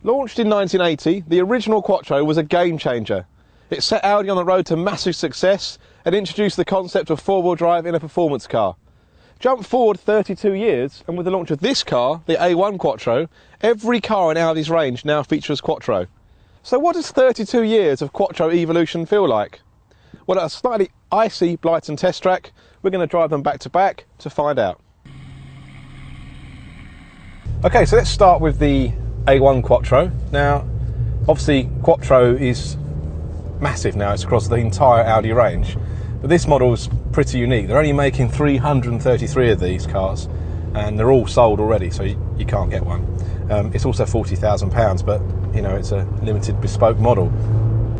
Launched in 1980, the original Quattro was a game changer. It set Audi on the road to massive success and introduced the concept of four-wheel drive in a performance car. Jump forward 32 years, and with the launch of this car, the A1 Quattro, every car in Audi's range now features Quattro. So what does 32 years of Quattro evolution feel like? Well, at a slightly icy Blighton test track, we're going to drive them back to back to find out. Okay, so let's start with the A1 Quattro. Now, obviously Quattro is massive now, it's across the entire Audi range, but this model is pretty unique. They're only making 333 of these cars, and they're all sold already, so you can't get one. It's also £40,000, but you know, it's a limited bespoke model.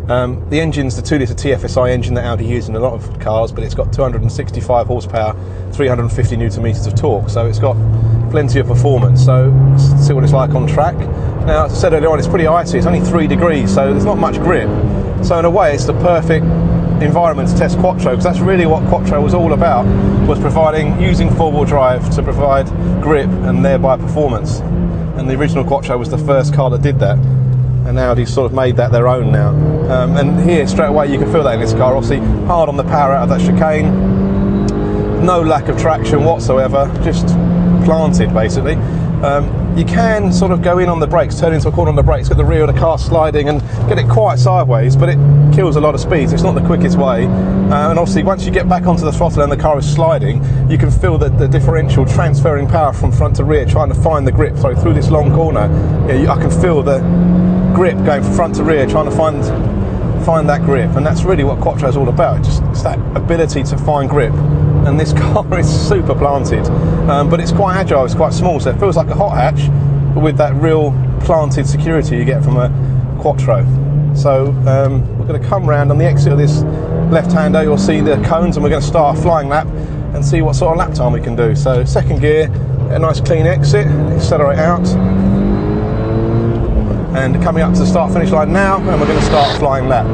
The engine's the 2-litre TFSI engine that Audi use in a lot of cars, but it's got 265 horsepower, 350 newton meters of torque, so it's got plenty of performance. So let's see what it's like on track. Now, as I said earlier on, it's pretty icy. It's only 3 degrees, so there's not much grip. So in a way, it's the perfect environment to test Quattro, because that's really what Quattro was all about, was using four-wheel drive to provide grip and thereby performance. And the original Quattro was the first car that did that, and Audi's sort of made that their own now. And here, straight away, you can feel that in this car. Obviously, hard on the power out of that chicane, no lack of traction whatsoever, just planted basically. You can sort of go in on the brakes, turn into a corner on the brakes, get the rear of the car sliding and get it quite sideways, but it kills a lot of speed, so it's not the quickest way. And obviously once you get back onto the throttle and the car is sliding, you can feel the differential transferring power from front to rear, trying to find the grip. So through this long corner, I can feel the grip going from front to rear, trying to find that grip, and that's really what Quattro is all about. It's that ability to find grip. And this car is super planted, but it's quite agile, it's quite small, so it feels like a hot hatch, but with that real planted security you get from a Quattro. So we're going to come round on the exit of this left-hander, you'll see the cones, and we're going to start a flying lap and see what sort of lap time we can do. So second gear, a nice clean exit, accelerate out, and coming up to the start-finish line now, and we're going to start a flying lap.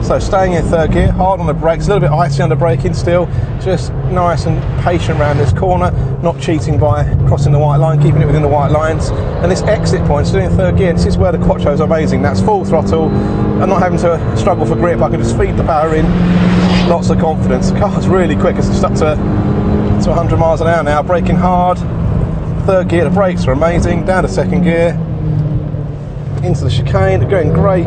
So staying in third gear, hard on the brakes, a little bit icy under braking still, just nice and patient around this corner, not cheating by crossing the white line, keeping it within the white lines. And this exit point, still in third gear, this is where the Quattro is amazing. That's full throttle, and not having to struggle for grip. I can just feed the power in, lots of confidence. The car's really quick, it's just up to 100 miles an hour now, braking hard. Third gear, the brakes are amazing, down to second gear, into the chicane, going great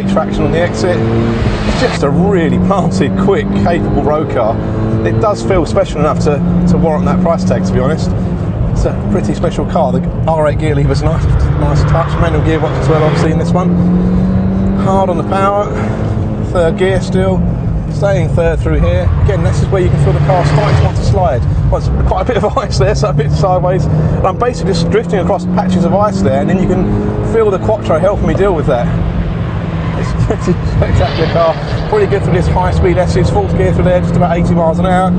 traction on the exit. It's just a really planted, quick, capable road car. It does feel special enough to warrant that price tag, to be honest. It's a pretty special car. The R8 gear lever's nice touch, manual gearbox as well, obviously, in this one. Hard on the power, third gear still, staying third through here. Again, this is where you can feel the car starting to want to slide. Well, it's quite a bit of ice there, so a bit sideways. And I'm basically just drifting across patches of ice there, and then you can feel the Quattro helping me deal with that. It's a pretty spectacular car. Pretty good for this high-speed S's. Fourth gear through there, just about 80 miles an hour.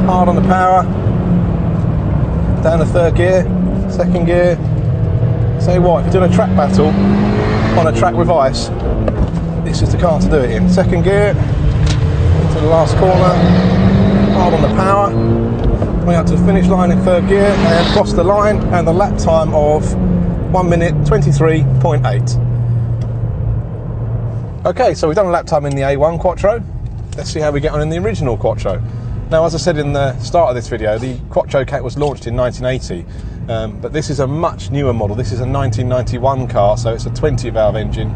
Hard on the power. Down to third gear, second gear. Say what, if you're doing a track battle on a track with ice, this is the car to do it in. Second gear, into the last corner, hard on the power, coming up to the finish line in third gear, and across the line, and the lap time of 1 minute 23.8. Okay, so we've done a lap time in the A1 Quattro. Let's see how we get on in the original Quattro. Now, as I said in the start of this video, the Quattro was launched in 1980, but this is a much newer model. This is a 1991 car, so it's a 20-valve engine,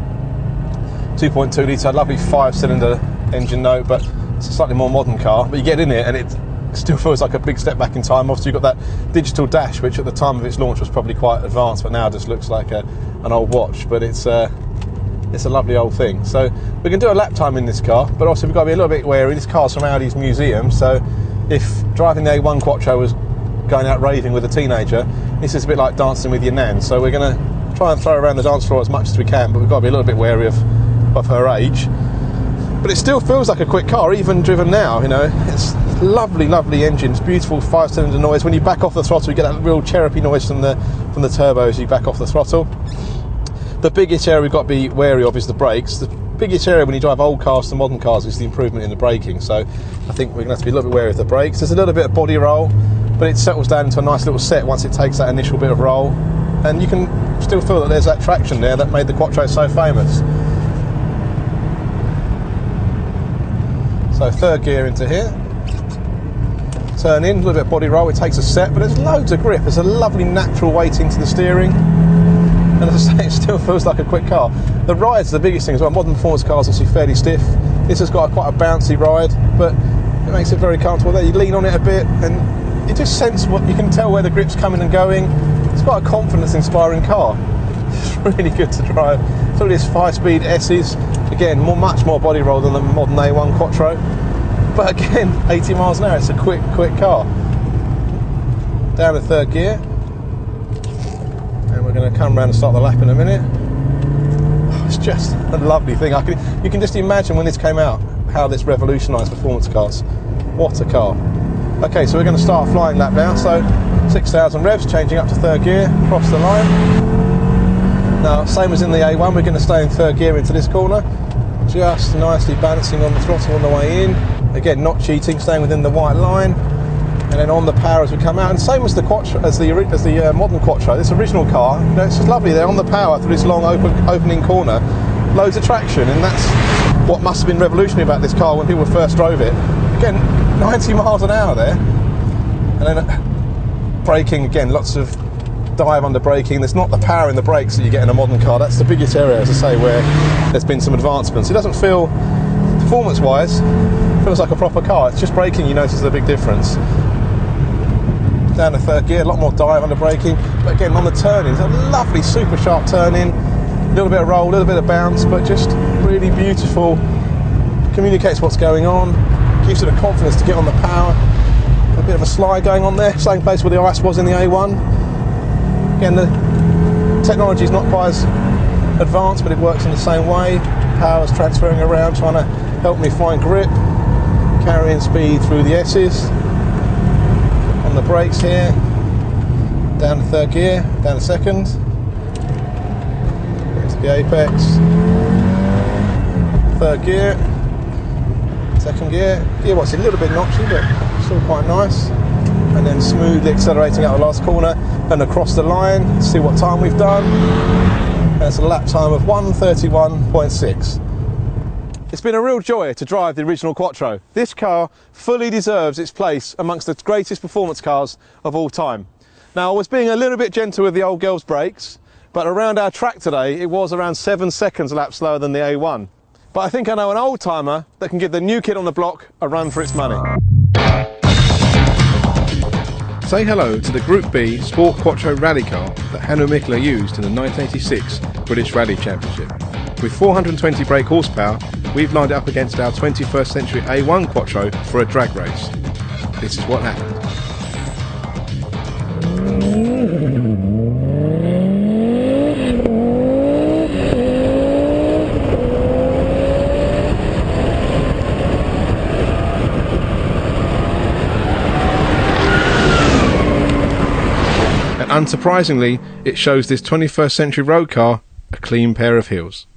2.2 litre, lovely 5-cylinder engine note, but it's a slightly more modern car. But you get in it and it still feels like a big step back in time. Obviously you've got that digital dash, which at the time of its launch was probably quite advanced, but now just looks like an old watch. But it's a lovely old thing. So we can do a lap time in this car, but also we've got to be a little bit wary. This car's from Audi's museum, so if driving the A1 Quattro was going out raving with a teenager, this is a bit like dancing with your nan. So we're going to try and throw around the dance floor as much as we can, but we've got to be a little bit wary of her age. But it still feels like a quick car, even driven now. You know, it's lovely engine. It's beautiful 5-cylinder noise. When you back off the throttle, you get that real chirrupy noise from the turbo as you back off the throttle. The biggest area we've got to be wary of is the brakes. The biggest area when you drive old cars to modern cars is the improvement in the braking. So I think we're going to have to be a little bit wary of the brakes. There's a little bit of body roll, but it settles down into a nice little set once it takes that initial bit of roll. And you can still feel that there's that traction there that made the Quattro so famous. So third gear into here. Turn in, a little bit of body roll, it takes a set, but there's loads of grip. There's a lovely natural weight into the steering. And as I say, it still feels like a quick car. The ride's the biggest thing as well. Modern performance cars are obviously fairly stiff. This has got quite a bouncy ride, but it makes it very comfortable there. You lean on it a bit and you just sense what, you can tell where the grip's coming and going. It's quite a confidence-inspiring car. It's really good to drive. So these 5-speed S's, again, much more body roll than the modern A1 Quattro. But again, 80 miles an hour, it's a quick car. Down to third gear. And we're going to come around and start the lap in a minute. Oh, it's just a lovely thing. You can just imagine when this came out, how this revolutionised performance cars. What a car. Okay, so we're going to start a flying lap now. So 6,000 revs, changing up to third gear, across the line. Now, same as in the A1, we're going to stay in third gear into this corner. Just nicely balancing on the throttle on the way in. Again, not cheating, staying within the white line. And then on the power as we come out. And same as the Quattro, as the modern Quattro, this original car, you know, it's just lovely there on the power through this long opening corner. Loads of traction, and that's what must have been revolutionary about this car when people first drove it. Again, 90 miles an hour there. And then braking, again, lots of dive under braking. There's not the power in the brakes that you get in a modern car. That's the biggest area, as I say, where there's been some advancements. It doesn't feel, performance-wise, feels like a proper car. It's just braking you notice the big difference. Down to third gear, a lot more dive under braking. But again, on the turn-ins, a lovely super sharp turn-in. A little bit of roll, a little bit of bounce, but just really beautiful. Communicates what's going on. Gives it the confidence to get on the power. A bit of a slide going on there. Same place where the ice was in the A1. Again, the technology is not quite as advanced, but it works in the same way. Power's transferring around, trying to help me find grip. Carrying speed through the S's. On the brakes here. Down to third gear, down to second. Into the apex. Third gear. Second gear. Gearbox is a little bit notchy, but still quite nice. And then smoothly accelerating out the last corner and across the line. See what time we've done. That's a lap time of 1:31.6. It's been a real joy to drive the original Quattro. This car fully deserves its place amongst the greatest performance cars of all time. Now, I was being a little bit gentle with the old girl's brakes, but around our track today, it was around 7 seconds a lap slower than the A1. But I think I know an old timer that can give the new kid on the block a run for its money. Say hello to the Group B Sport Quattro rally car that Hanno Mikla used in the 1986 British Rally Championship. With 420 brake horsepower, we've lined it up against our 21st century A1 Quattro for a drag race. This is what happened. And unsurprisingly, it shows this 21st century road car a clean pair of heels.